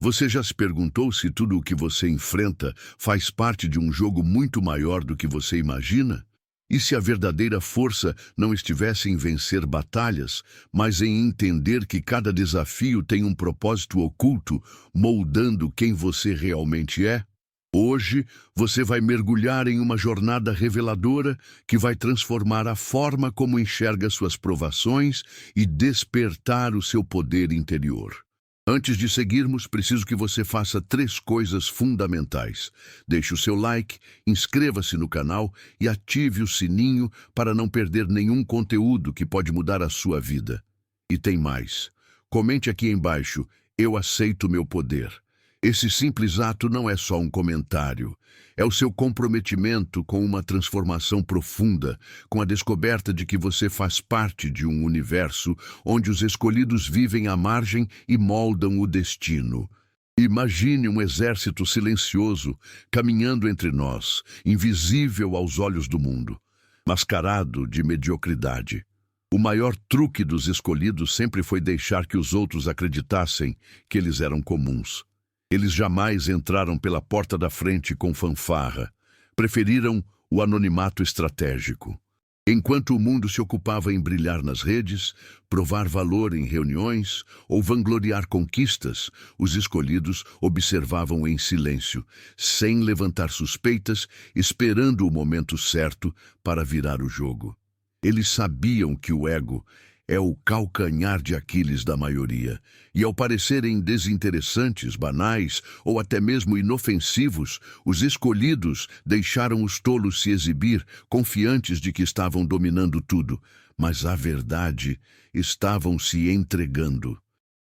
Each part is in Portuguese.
Você já se perguntou se tudo o que você enfrenta faz parte de um jogo muito maior do que você imagina? E se a verdadeira força não estivesse em vencer batalhas, mas em entender que cada desafio tem um propósito oculto, moldando quem você realmente é? Hoje, você vai mergulhar em uma jornada reveladora que vai transformar a forma como enxerga suas provações e despertar o seu poder interior. Antes de seguirmos, preciso que você faça 3 coisas fundamentais. Deixe o seu like, inscreva-se no canal e ative o sininho para não perder nenhum conteúdo que pode mudar a sua vida. E tem mais. Comente aqui embaixo: eu aceito meu poder. Esse simples ato não é só um comentário. É o seu comprometimento com uma transformação profunda, com a descoberta de que você faz parte de um universo onde os escolhidos vivem à margem e moldam o destino. Imagine um exército silencioso caminhando entre nós, invisível aos olhos do mundo, mascarado de mediocridade. O maior truque dos escolhidos sempre foi deixar que os outros acreditassem que eles eram comuns. Eles jamais entraram pela porta da frente com fanfarra. Preferiram o anonimato estratégico. Enquanto o mundo se ocupava em brilhar nas redes, provar valor em reuniões ou vangloriar conquistas, os escolhidos observavam em silêncio, sem levantar suspeitas, esperando o momento certo para virar o jogo. Eles sabiam que o ego é o calcanhar de Aquiles da maioria, e ao parecerem desinteressantes, banais ou até mesmo inofensivos, os escolhidos deixaram os tolos se exibir, confiantes de que estavam dominando tudo, mas a verdade, estavam se entregando.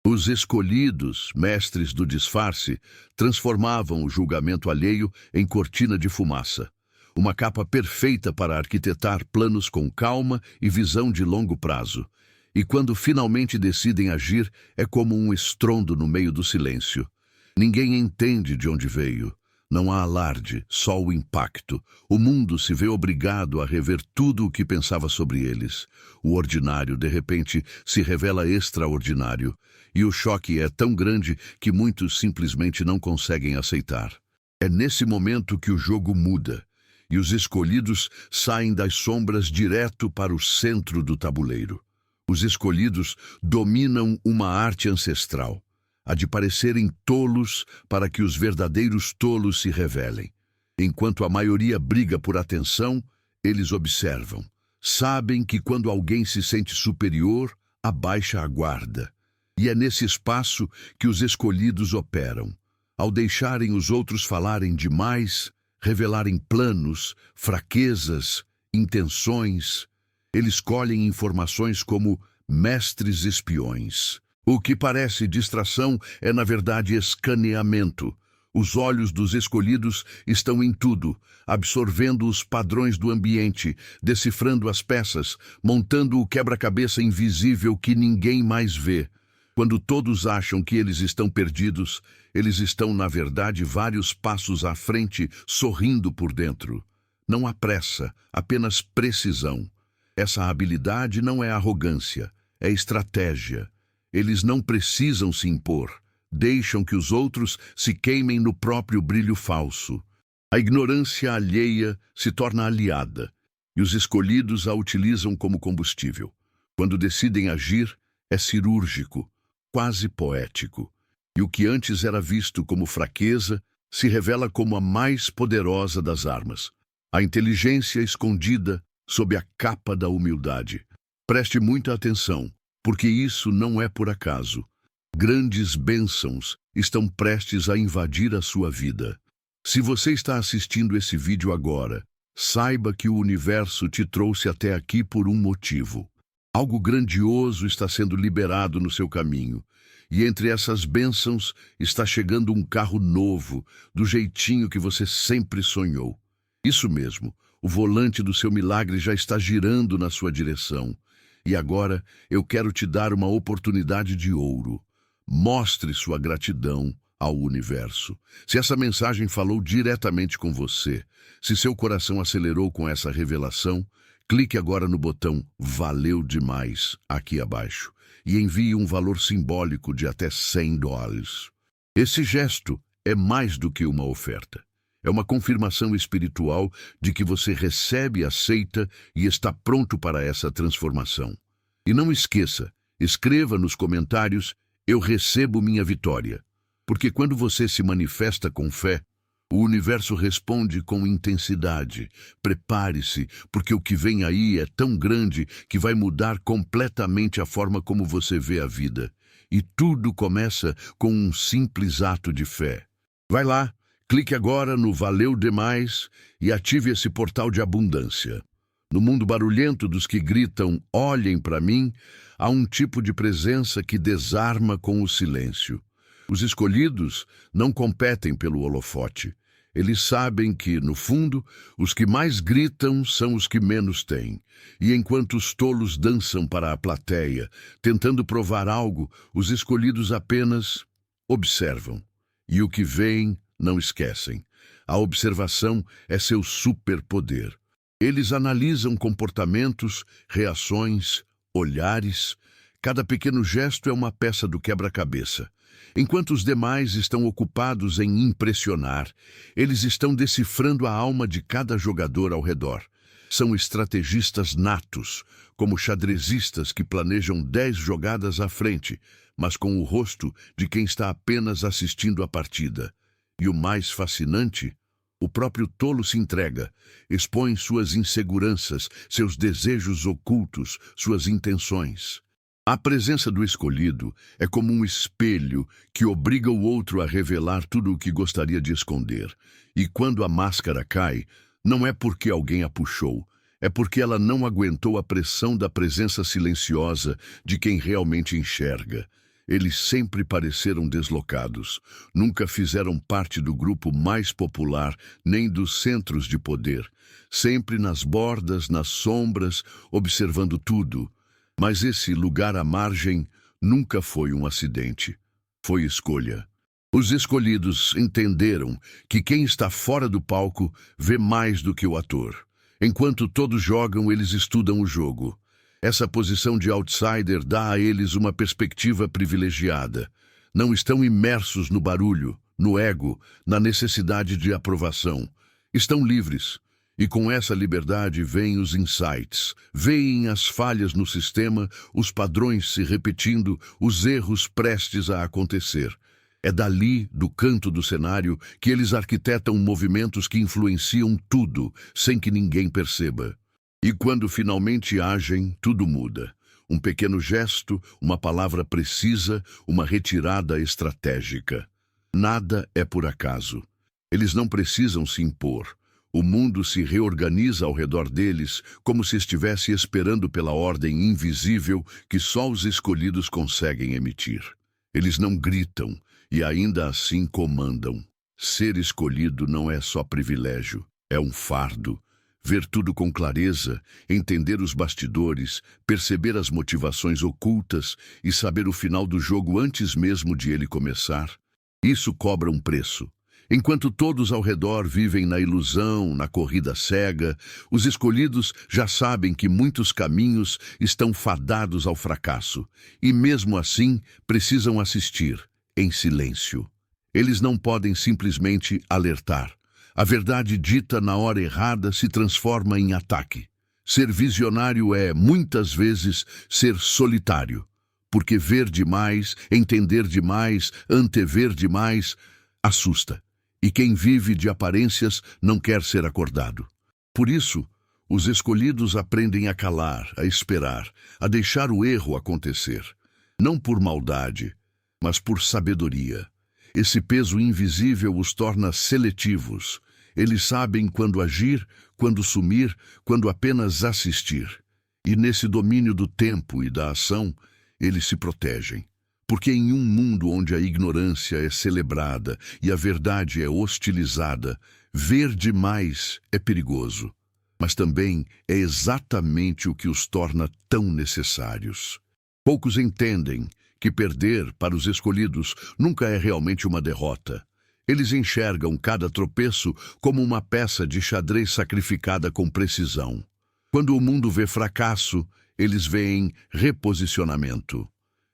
Os escolhidos, mestres do disfarce, transformavam o julgamento alheio em cortina de fumaça. Uma capa perfeita para arquitetar planos com calma e visão de longo prazo. E quando finalmente decidem agir, é como um estrondo no meio do silêncio. Ninguém entende de onde veio. Não há alarde, só o impacto. O mundo se vê obrigado a rever tudo o que pensava sobre eles. O ordinário, de repente, se revela extraordinário. E o choque é tão grande que muitos simplesmente não conseguem aceitar. É nesse momento que o jogo muda. E os escolhidos saem das sombras direto para o centro do tabuleiro. Os escolhidos dominam uma arte ancestral, a de parecerem tolos para que os verdadeiros tolos se revelem. Enquanto a maioria briga por atenção, eles observam. Sabem que quando alguém se sente superior, abaixa a guarda. E é nesse espaço que os escolhidos operam. Ao deixarem os outros falarem demais, revelarem planos, fraquezas, intenções, eles colhem informações como mestres espiões. O que parece distração é, na verdade, escaneamento. Os olhos dos escolhidos estão em tudo, absorvendo os padrões do ambiente, decifrando as peças, montando o quebra-cabeça invisível que ninguém mais vê. Quando todos acham que eles estão perdidos, eles estão, na verdade, vários passos à frente, sorrindo por dentro. Não há pressa, apenas precisão. Essa habilidade não é arrogância, é estratégia. Eles não precisam se impor, deixam que os outros se queimem no próprio brilho falso. A ignorância alheia se torna aliada, e os escolhidos a utilizam como combustível. Quando decidem agir, é cirúrgico, quase poético. E o que antes era visto como fraqueza, se revela como a mais poderosa das armas. A inteligência escondida sob a capa da humildade. Preste muita atenção, porque isso não é por acaso. Grandes bênçãos estão prestes a invadir a sua vida. Se você está assistindo esse vídeo agora, saiba que o universo te trouxe até aqui por um motivo. Algo grandioso está sendo liberado no seu caminho. E entre essas bênçãos está chegando um carro novo, do jeitinho que você sempre sonhou. Isso mesmo. O volante do seu milagre já está girando na sua direção. E agora eu quero te dar uma oportunidade de ouro. Mostre sua gratidão ao universo. Se essa mensagem falou diretamente com você, se seu coração acelerou com essa revelação, clique agora no botão "Valeu demais" aqui abaixo e envie um valor simbólico de até $100. Esse gesto é mais do que uma oferta. É uma confirmação espiritual de que você recebe, aceita e está pronto para essa transformação. E não esqueça, escreva nos comentários: eu recebo minha vitória. Porque quando você se manifesta com fé, o universo responde com intensidade. Prepare-se, porque o que vem aí é tão grande que vai mudar completamente a forma como você vê a vida. E tudo começa com um simples ato de fé. Vai lá, clique agora no Valeu Demais e ative esse portal de abundância. No mundo barulhento dos que gritam, olhem para mim, há um tipo de presença que desarma com o silêncio. Os escolhidos não competem pelo holofote. Eles sabem que, no fundo, os que mais gritam são os que menos têm. E enquanto os tolos dançam para a plateia, tentando provar algo, os escolhidos apenas observam. E o que veem, não esquecem. A observação é seu superpoder. Eles analisam comportamentos, reações, olhares. Cada pequeno gesto é uma peça do quebra-cabeça. Enquanto os demais estão ocupados em impressionar, eles estão decifrando a alma de cada jogador ao redor. São estrategistas natos, como xadrezistas que planejam 10 jogadas à frente, mas com o rosto de quem está apenas assistindo a partida. E o mais fascinante, o próprio tolo se entrega, expõe suas inseguranças, seus desejos ocultos, suas intenções. A presença do escolhido é como um espelho que obriga o outro a revelar tudo o que gostaria de esconder. E quando a máscara cai, não é porque alguém a puxou, é porque ela não aguentou a pressão da presença silenciosa de quem realmente enxerga. Eles sempre pareceram deslocados, nunca fizeram parte do grupo mais popular, nem dos centros de poder. Sempre nas bordas, nas sombras, observando tudo. Mas esse lugar à margem nunca foi um acidente. Foi escolha. Os escolhidos entenderam que quem está fora do palco vê mais do que o ator. Enquanto todos jogam, eles estudam o jogo. Essa posição de outsider dá a eles uma perspectiva privilegiada. Não estão imersos no barulho, no ego, na necessidade de aprovação. Estão livres. E com essa liberdade vêm os insights. Veem as falhas no sistema, os padrões se repetindo, os erros prestes a acontecer. É dali, do canto do cenário, que eles arquitetam movimentos que influenciam tudo, sem que ninguém perceba. E quando finalmente agem, tudo muda. Um pequeno gesto, uma palavra precisa, uma retirada estratégica. Nada é por acaso. Eles não precisam se impor. O mundo se reorganiza ao redor deles, como se estivesse esperando pela ordem invisível que só os escolhidos conseguem emitir. Eles não gritam e ainda assim comandam. Ser escolhido não é só privilégio, é um fardo. Ver tudo com clareza, entender os bastidores, perceber as motivações ocultas e saber o final do jogo antes mesmo de ele começar, isso cobra um preço. Enquanto todos ao redor vivem na ilusão, na corrida cega, os escolhidos já sabem que muitos caminhos estão fadados ao fracasso e, mesmo assim, precisam assistir, em silêncio. Eles não podem simplesmente alertar. A verdade dita na hora errada se transforma em ataque. Ser visionário é, muitas vezes, ser solitário, porque ver demais, entender demais, antever demais, assusta. E quem vive de aparências não quer ser acordado. Por isso, os escolhidos aprendem a calar, a esperar, a deixar o erro acontecer. Não por maldade, mas por sabedoria. Esse peso invisível os torna seletivos. Eles sabem quando agir, quando sumir, quando apenas assistir. E nesse domínio do tempo e da ação, eles se protegem. Porque em um mundo onde a ignorância é celebrada e a verdade é hostilizada, ver demais é perigoso. Mas também é exatamente o que os torna tão necessários. Poucos entendem que perder, para os escolhidos, nunca é realmente uma derrota. Eles enxergam cada tropeço como uma peça de xadrez sacrificada com precisão. Quando o mundo vê fracasso, eles veem reposicionamento.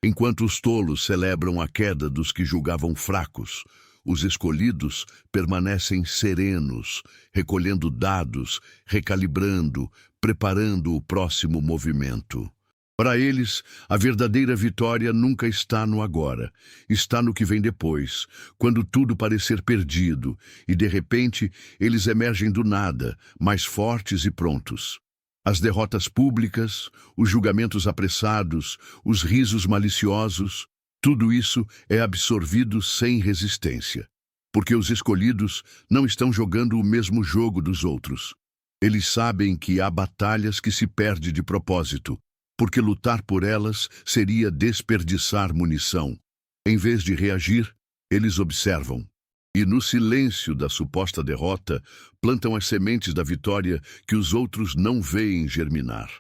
Enquanto os tolos celebram a queda dos que julgavam fracos, os escolhidos permanecem serenos, recolhendo dados, recalibrando, preparando o próximo movimento. Para eles, a verdadeira vitória nunca está no agora, está no que vem depois, quando tudo parecer perdido, e de repente eles emergem do nada, mais fortes e prontos. As derrotas públicas, os julgamentos apressados, os risos maliciosos, tudo isso é absorvido sem resistência, porque os escolhidos não estão jogando o mesmo jogo dos outros. Eles sabem que há batalhas que se perde de propósito, porque lutar por elas seria desperdiçar munição. Em vez de reagir, eles observam. E no silêncio da suposta derrota, plantam as sementes da vitória que os outros não veem germinar.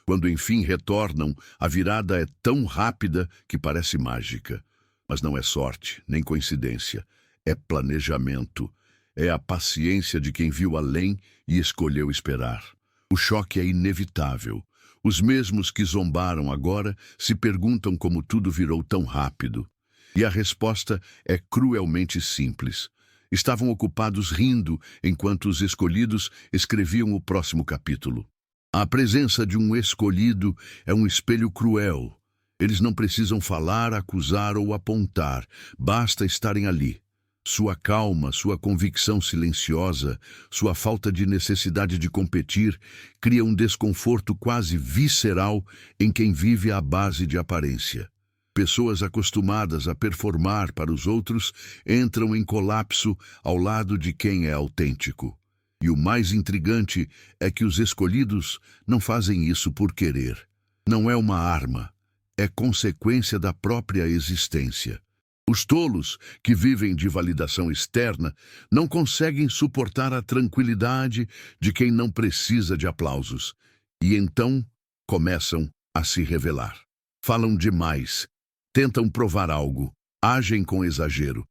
Quando enfim retornam, a virada é tão rápida que parece mágica. Mas não é sorte, nem coincidência. É planejamento. É a paciência de quem viu além e escolheu esperar. O choque é inevitável. Os mesmos que zombaram agora se perguntam como tudo virou tão rápido. E a resposta é cruelmente simples. Estavam ocupados rindo enquanto os escolhidos escreviam o próximo capítulo. A presença de um escolhido é um espelho cruel. Eles não precisam falar, acusar ou apontar, basta estarem ali. Sua calma, sua convicção silenciosa, sua falta de necessidade de competir, cria um desconforto quase visceral em quem vive à base de aparência. Pessoas acostumadas a performar para os outros entram em colapso ao lado de quem é autêntico. E o mais intrigante é que os escolhidos não fazem isso por querer. Não é uma arma, é consequência da própria existência. Os tolos, que vivem de validação externa, não conseguem suportar a tranquilidade de quem não precisa de aplausos. E então começam a se revelar. Falam demais, tentam provar algo, agem com exagero.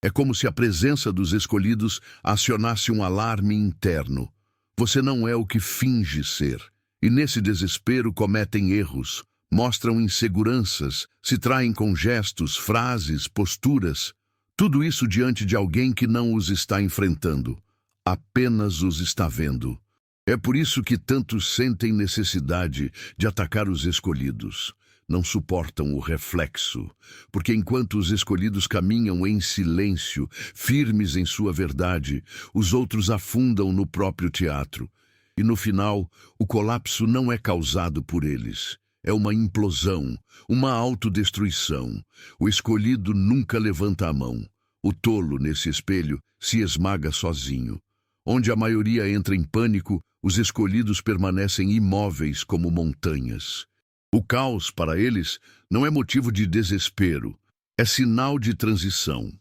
É como se a presença dos escolhidos acionasse um alarme interno. Você não é o que finge ser. E nesse desespero cometem erros. Mostram inseguranças, se traem com gestos, frases, posturas. Tudo isso diante de alguém que não os está enfrentando, apenas os está vendo. É por isso que tantos sentem necessidade de atacar os escolhidos. Não suportam o reflexo, porque enquanto os escolhidos caminham em silêncio, firmes em sua verdade, os outros afundam no próprio teatro. E no final, o colapso não é causado por eles. É uma implosão, uma autodestruição. O escolhido nunca levanta a mão. O tolo, nesse espelho, se esmaga sozinho. Onde a maioria entra em pânico, os escolhidos permanecem imóveis como montanhas. O caos, para eles, não é motivo de desespero, é sinal de transição.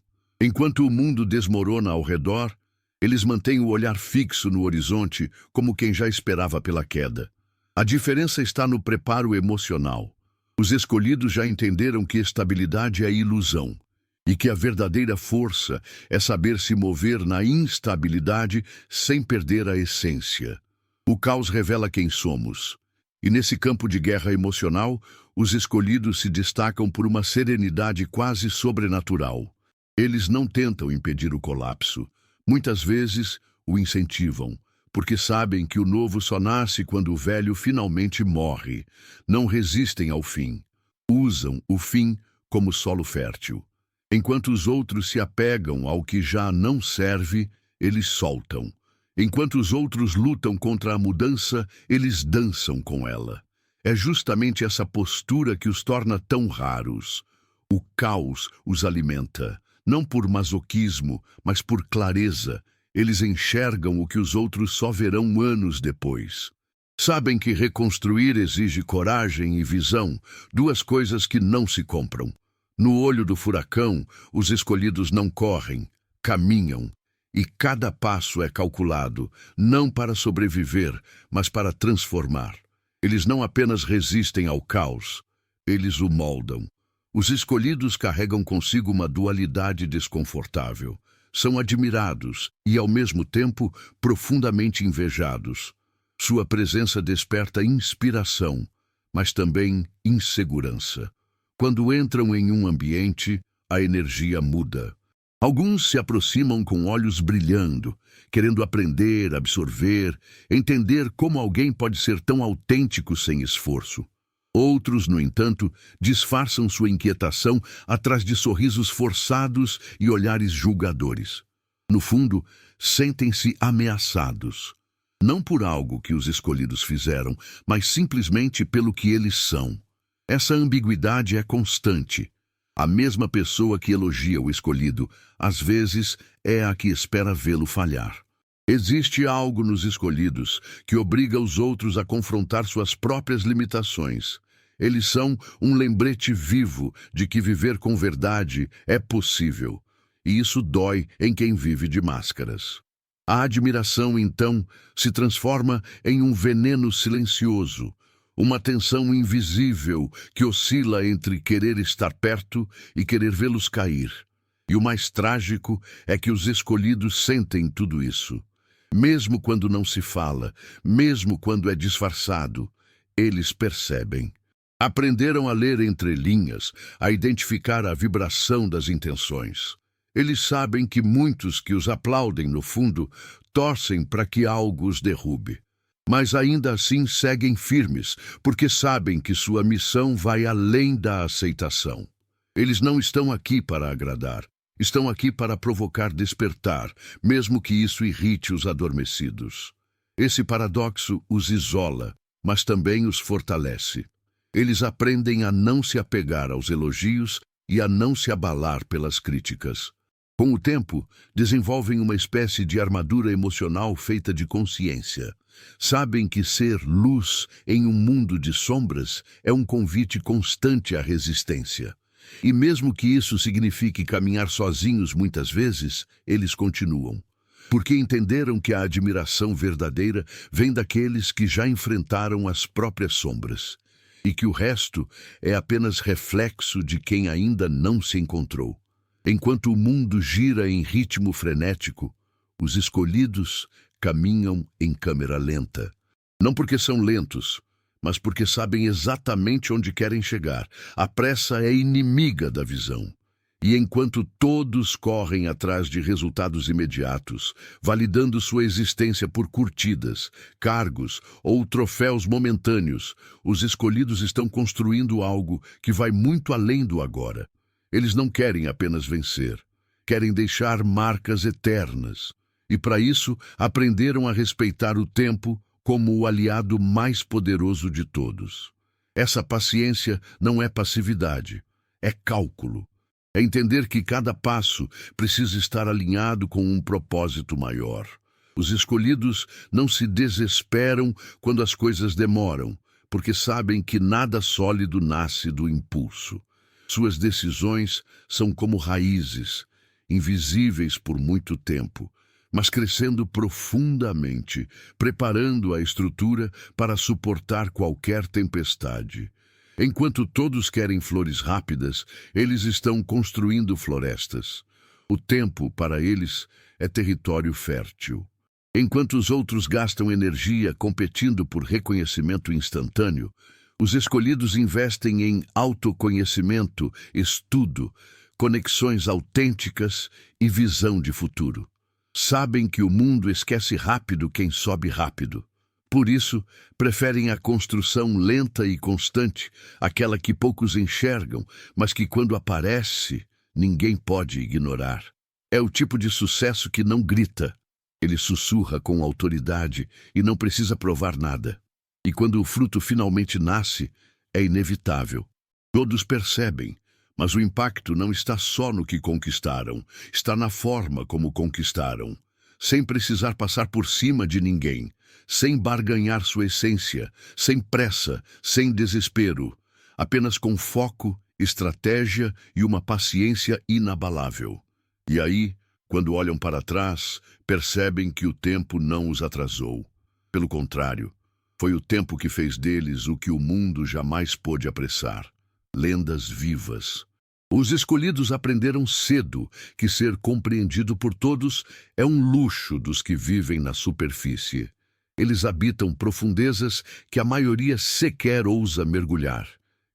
Enquanto o mundo desmorona ao redor, eles mantêm o olhar fixo no horizonte, como quem já esperava pela queda. A diferença está no preparo emocional. Os escolhidos já entenderam que estabilidade é ilusão e que a verdadeira força é saber se mover na instabilidade sem perder a essência. O caos revela quem somos. E nesse campo de guerra emocional, os escolhidos se destacam por uma serenidade quase sobrenatural. Eles não tentam impedir o colapso. Muitas vezes o incentivam, porque sabem que o novo só nasce quando o velho finalmente morre. Não resistem ao fim. Usam o fim como solo fértil. Enquanto os outros se apegam ao que já não serve, eles soltam. Enquanto os outros lutam contra a mudança, eles dançam com ela. É justamente essa postura que os torna tão raros. O caos os alimenta, não por masoquismo, mas por clareza. Eles enxergam o que os outros só verão anos depois. Sabem que reconstruir exige coragem e visão, duas coisas que não se compram. No olho do furacão, os escolhidos não correm, caminham. E cada passo é calculado, não para sobreviver, mas para transformar. Eles não apenas resistem ao caos, eles o moldam. Os escolhidos carregam consigo uma dualidade desconfortável. São admirados e, ao mesmo tempo, profundamente invejados. Sua presença desperta inspiração, mas também insegurança. Quando entram em um ambiente, a energia muda. Alguns se aproximam com olhos brilhando, querendo aprender, absorver, entender como alguém pode ser tão autêntico sem esforço. Outros, no entanto, disfarçam sua inquietação atrás de sorrisos forçados e olhares julgadores. No fundo, sentem-se ameaçados. Não por algo que os escolhidos fizeram, mas simplesmente pelo que eles são. Essa ambiguidade é constante. A mesma pessoa que elogia o escolhido, às vezes, é a que espera vê-lo falhar. Existe algo nos escolhidos que obriga os outros a confrontar suas próprias limitações. Eles são um lembrete vivo de que viver com verdade é possível. E isso dói em quem vive de máscaras. A admiração, então, se transforma em um veneno silencioso, uma tensão invisível que oscila entre querer estar perto e querer vê-los cair. E o mais trágico é que os escolhidos sentem tudo isso. Mesmo quando não se fala, mesmo quando é disfarçado, eles percebem. Aprenderam a ler entre linhas, a identificar a vibração das intenções. Eles sabem que muitos que os aplaudem, no fundo, torcem para que algo os derrube. Mas ainda assim seguem firmes, porque sabem que sua missão vai além da aceitação. Eles não estão aqui para agradar. Estão aqui para provocar despertar, mesmo que isso irrite os adormecidos. Esse paradoxo os isola, mas também os fortalece. Eles aprendem a não se apegar aos elogios e a não se abalar pelas críticas. Com o tempo, desenvolvem uma espécie de armadura emocional feita de consciência. Sabem que ser luz em um mundo de sombras é um convite constante à resistência. E mesmo que isso signifique caminhar sozinhos muitas vezes, eles continuam. Porque entenderam que a admiração verdadeira vem daqueles que já enfrentaram as próprias sombras. E que o resto é apenas reflexo de quem ainda não se encontrou. Enquanto o mundo gira em ritmo frenético, os escolhidos caminham em câmera lenta. Não porque são lentos, mas porque sabem exatamente onde querem chegar. A pressa é inimiga da visão. E enquanto todos correm atrás de resultados imediatos, validando sua existência por curtidas, cargos ou troféus momentâneos, os escolhidos estão construindo algo que vai muito além do agora. Eles não querem apenas vencer, querem deixar marcas eternas. E para isso, aprenderam a respeitar o tempo como o aliado mais poderoso de todos. Essa paciência não é passividade, é cálculo. É entender que cada passo precisa estar alinhado com um propósito maior. Os escolhidos não se desesperam quando as coisas demoram, porque sabem que nada sólido nasce do impulso. Suas decisões são como raízes, invisíveis por muito tempo, mas crescendo profundamente, preparando a estrutura para suportar qualquer tempestade. Enquanto todos querem flores rápidas, eles estão construindo florestas. O tempo, para eles, é território fértil. Enquanto os outros gastam energia competindo por reconhecimento instantâneo, os escolhidos investem em autoconhecimento, estudo, conexões autênticas e visão de futuro. Sabem que o mundo esquece rápido quem sobe rápido. Por isso, preferem a construção lenta e constante, aquela que poucos enxergam, mas que quando aparece, ninguém pode ignorar. É o tipo de sucesso que não grita. Ele sussurra com autoridade e não precisa provar nada. E quando o fruto finalmente nasce, é inevitável. Todos percebem, mas o impacto não está só no que conquistaram, está na forma como conquistaram, sem precisar passar por cima de ninguém, sem barganhar sua essência, sem pressa, sem desespero, apenas com foco, estratégia e uma paciência inabalável. E aí, quando olham para trás, percebem que o tempo não os atrasou. Pelo contrário, foi o tempo que fez deles o que o mundo jamais pôde apressar. Lendas vivas. Os escolhidos aprenderam cedo que ser compreendido por todos é um luxo dos que vivem na superfície. Eles habitam profundezas que a maioria sequer ousa mergulhar.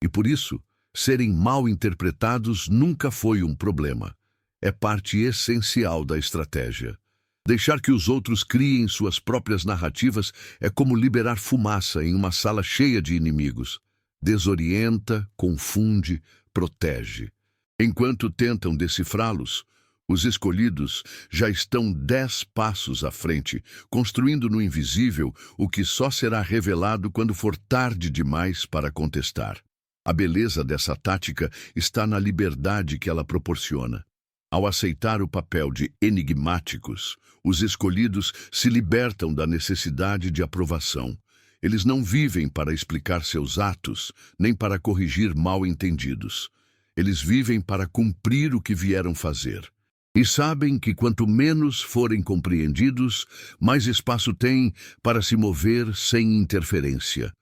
E por isso, Serem mal interpretados nunca foi um problema. É parte essencial da estratégia. Deixar que os outros criem suas próprias narrativas é como liberar fumaça em uma sala cheia de inimigos. Desorienta, confunde, protege. Enquanto tentam decifrá-los, os escolhidos já estão 10 passos à frente, construindo no invisível o que só será revelado quando for tarde demais para contestar. A beleza dessa tática está na liberdade que ela proporciona. Ao aceitar o papel de enigmáticos, os escolhidos se libertam da necessidade de aprovação. Eles não vivem para explicar seus atos, nem para corrigir mal-entendidos. Eles vivem para cumprir o que vieram fazer. E sabem que quanto menos forem compreendidos, mais espaço têm para se mover sem interferência.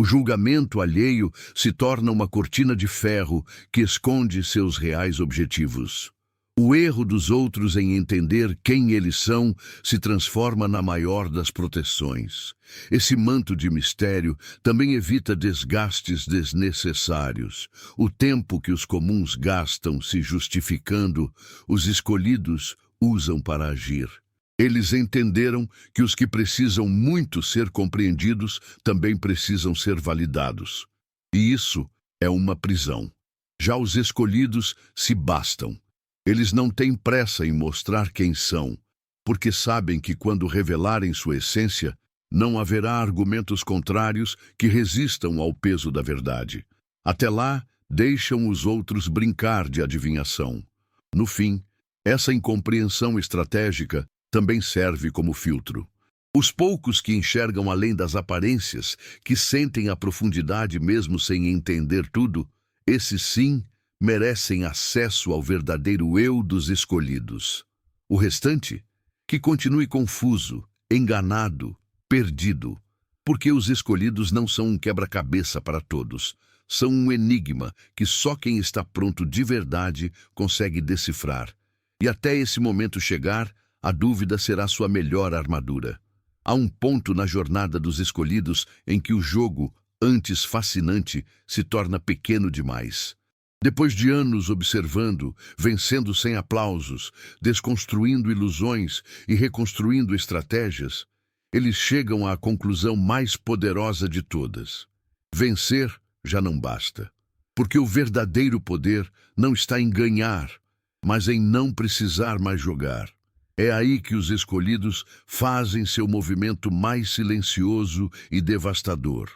O julgamento alheio se torna uma cortina de ferro que esconde seus reais objetivos. O erro dos outros em entender quem eles são se transforma na maior das proteções. Esse manto de mistério também evita desgastes desnecessários. O tempo que os comuns gastam se justificando, os escolhidos usam para agir. Eles entenderam que os que precisam muito ser compreendidos também precisam ser validados. E isso é uma prisão. Já os escolhidos se bastam. Eles não têm pressa em mostrar quem são, porque sabem que quando revelarem sua essência, não haverá argumentos contrários que resistam ao peso da verdade. Até lá, deixam os outros brincar de adivinhação. No fim, essa incompreensão estratégica também serve como filtro. Os poucos que enxergam além das aparências, que sentem a profundidade mesmo sem entender tudo, esses sim merecem acesso ao verdadeiro eu dos escolhidos. O restante, que continue confuso, enganado, perdido, porque os escolhidos não são um quebra-cabeça para todos, são um enigma que só quem está pronto de verdade consegue decifrar. E até esse momento chegar, a dúvida será sua melhor armadura. Há um ponto na jornada dos escolhidos em que o jogo, antes fascinante, se torna pequeno demais. Depois de anos observando, vencendo sem aplausos, desconstruindo ilusões e reconstruindo estratégias, eles chegam à conclusão mais poderosa de todas. Vencer já não basta, porque o verdadeiro poder não está em ganhar, mas em não precisar mais jogar. É aí que os escolhidos fazem seu movimento mais silencioso e devastador.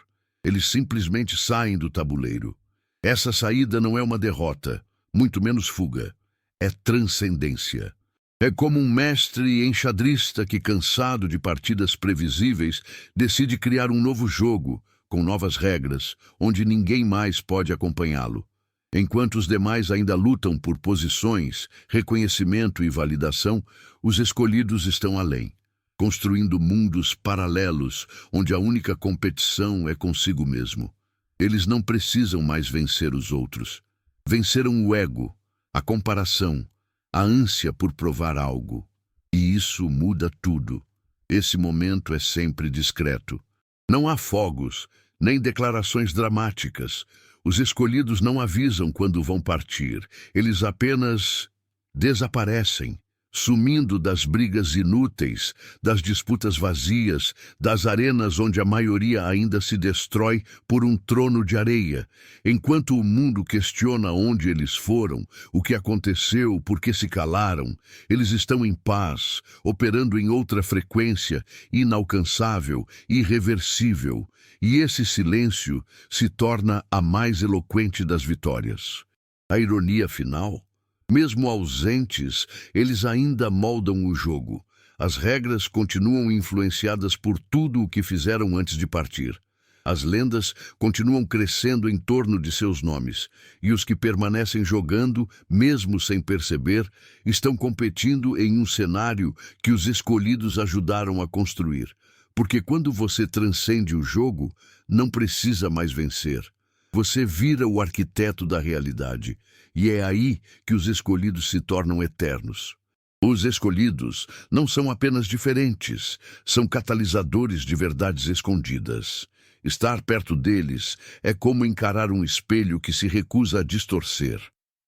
Eles simplesmente saem do tabuleiro. Essa saída não é uma derrota, muito menos fuga. É transcendência. É como um mestre enxadrista que, cansado de partidas previsíveis, decide criar um novo jogo, com novas regras, onde ninguém mais pode acompanhá-lo. Enquanto os demais ainda lutam por posições, reconhecimento e validação, os escolhidos estão além, construindo mundos paralelos, onde a única competição é consigo mesmo. Eles não precisam mais vencer os outros. Venceram o ego, a comparação, a ânsia por provar algo. E isso muda tudo. Esse momento é sempre discreto. Não há fogos, nem declarações dramáticas. Os escolhidos não avisam quando vão partir. Eles apenas desaparecem, sumindo das brigas inúteis, das disputas vazias, das arenas onde a maioria ainda se destrói por um trono de areia, enquanto o mundo questiona onde eles foram, o que aconteceu, por que se calaram. Eles estão em paz, operando em outra frequência, inalcançável, irreversível, e esse silêncio se torna a mais eloquente das vitórias. A ironia final? Mesmo ausentes, eles ainda moldam o jogo. As regras continuam influenciadas por tudo o que fizeram antes de partir. As lendas continuam crescendo em torno de seus nomes, e os que permanecem jogando, mesmo sem perceber, estão competindo em um cenário que os escolhidos ajudaram a construir. Porque quando você transcende o jogo, não precisa mais vencer. Você vira o arquiteto da realidade, e é aí que os escolhidos se tornam eternos. Os escolhidos não são apenas diferentes, são catalisadores de verdades escondidas. Estar perto deles é como encarar um espelho que se recusa a distorcer.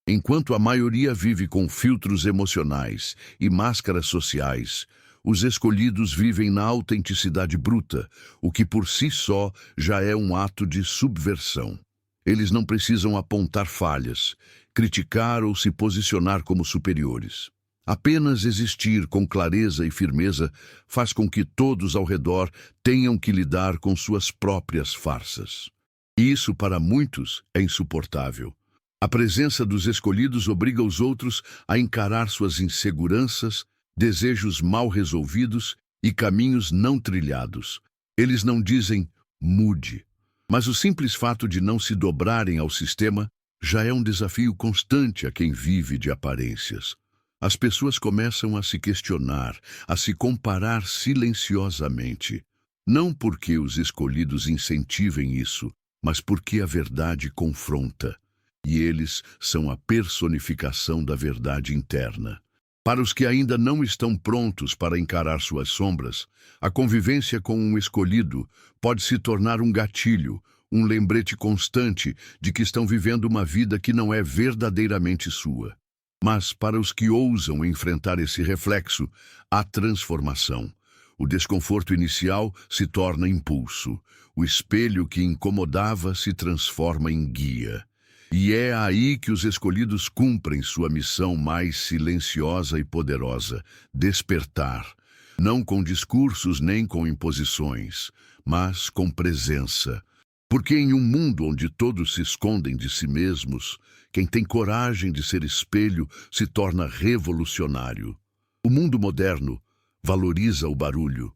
Enquanto a maioria vive com filtros emocionais e máscaras sociais, os escolhidos vivem na autenticidade bruta, o que por si só já é um ato de subversão. Eles não precisam apontar falhas, criticar ou se posicionar como superiores. Apenas existir com clareza e firmeza faz com que todos ao redor tenham que lidar com suas próprias farsas. E isso, para muitos, é insuportável. A presença dos escolhidos obriga os outros a encarar suas inseguranças, desejos mal resolvidos e caminhos não trilhados. Eles não dizem mude, mas o simples fato de não se dobrarem ao sistema já é um desafio constante a quem vive de aparências. As pessoas começam a se questionar, a se comparar silenciosamente. Não porque os escolhidos incentivem isso, mas porque a verdade confronta. E eles são a personificação da verdade interna. Para os que ainda não estão prontos para encarar suas sombras, a convivência com um escolhido pode se tornar um gatilho, um lembrete constante de que estão vivendo uma vida que não é verdadeiramente sua. Mas, para os que ousam enfrentar esse reflexo, há transformação. O desconforto inicial se torna impulso. O espelho que incomodava se transforma em guia. E é aí que os escolhidos cumprem sua missão mais silenciosa e poderosa: despertar. Não com discursos nem com imposições, mas com presença. Porque em um mundo onde todos se escondem de si mesmos, quem tem coragem de ser espelho se torna revolucionário. O mundo moderno valoriza o barulho.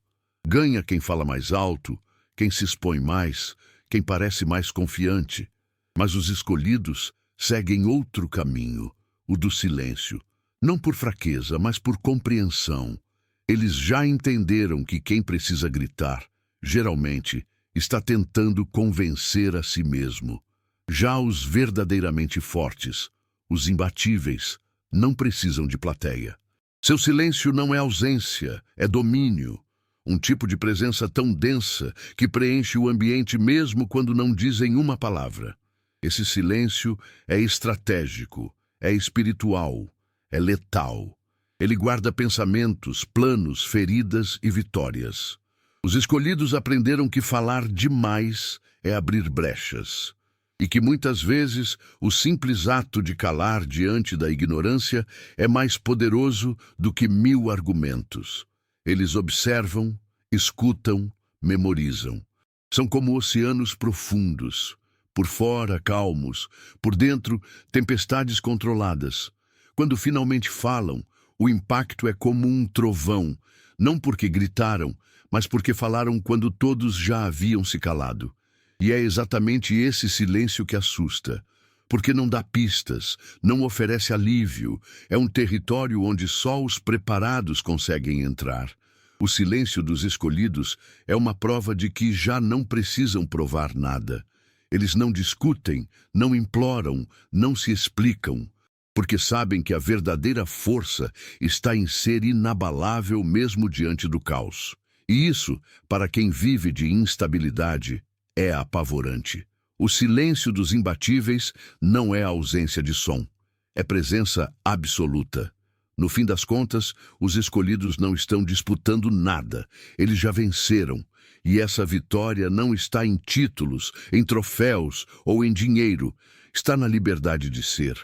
Ganha quem fala mais alto, quem se expõe mais, quem parece mais confiante. Mas os escolhidos seguem outro caminho, o do silêncio. Não por fraqueza, mas por compreensão. Eles já entenderam que quem precisa gritar, geralmente, está tentando convencer a si mesmo. Já os verdadeiramente fortes, os imbatíveis, não precisam de plateia. Seu silêncio não é ausência, é domínio. Um tipo de presença tão densa que preenche o ambiente mesmo quando não dizem uma palavra. Esse silêncio é estratégico, é espiritual, é letal. Ele guarda pensamentos, planos, feridas e vitórias. Os escolhidos aprenderam que falar demais é abrir brechas. E que muitas vezes o simples ato de calar diante da ignorância é mais poderoso do que 1000 argumentos. Eles observam, escutam, memorizam. São como oceanos profundos, por fora calmos, por dentro tempestades controladas. Quando finalmente falam, o impacto é como um trovão, não porque gritaram, mas porque falaram quando todos já haviam se calado. E é exatamente esse silêncio que assusta, porque não dá pistas, não oferece alívio, é um território onde só os preparados conseguem entrar. O silêncio dos escolhidos é uma prova de que já não precisam provar nada. Eles não discutem, não imploram, não se explicam, porque sabem que a verdadeira força está em ser inabalável mesmo diante do caos. E isso, para quem vive de instabilidade, é apavorante. O silêncio dos imbatíveis não é ausência de som, é presença absoluta. No fim das contas, os escolhidos não estão disputando nada, eles já venceram. E essa vitória não está em títulos, em troféus ou em dinheiro, está na liberdade de ser.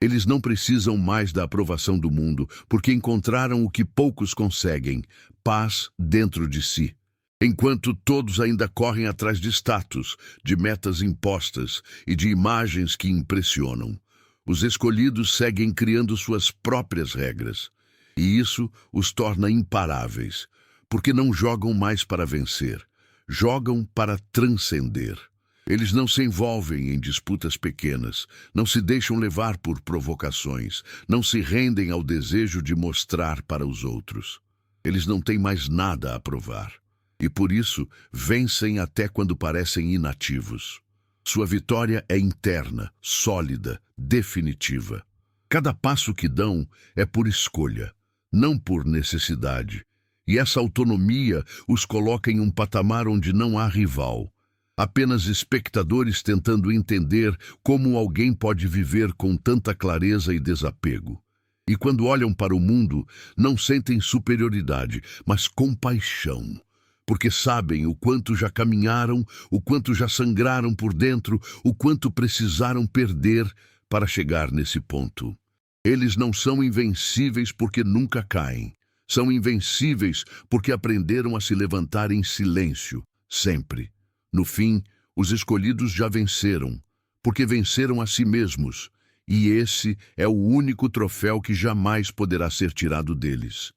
Eles não precisam mais da aprovação do mundo, porque encontraram o que poucos conseguem: paz dentro de si. Enquanto todos ainda correm atrás de status, de metas impostas e de imagens que impressionam, os escolhidos seguem criando suas próprias regras. E isso os torna imparáveis, porque não jogam mais para vencer, jogam para transcender. Eles não se envolvem em disputas pequenas, não se deixam levar por provocações, não se rendem ao desejo de mostrar para os outros. Eles não têm mais nada a provar. E por isso vencem até quando parecem inativos. Sua vitória é interna, sólida, definitiva. Cada passo que dão é por escolha, não por necessidade. E essa autonomia os coloca em um patamar onde não há rival. apenas espectadores tentando entender como alguém pode viver com tanta clareza e desapego. E quando olham para o mundo, não sentem superioridade, mas compaixão, porque sabem o quanto já caminharam, o quanto já sangraram por dentro, o quanto precisaram perder para chegar nesse ponto. Eles não são invencíveis porque nunca caem. São invencíveis porque aprenderam a se levantar em silêncio, sempre. No fim, os escolhidos já venceram, porque venceram a si mesmos, e esse é o único troféu que jamais poderá ser tirado deles.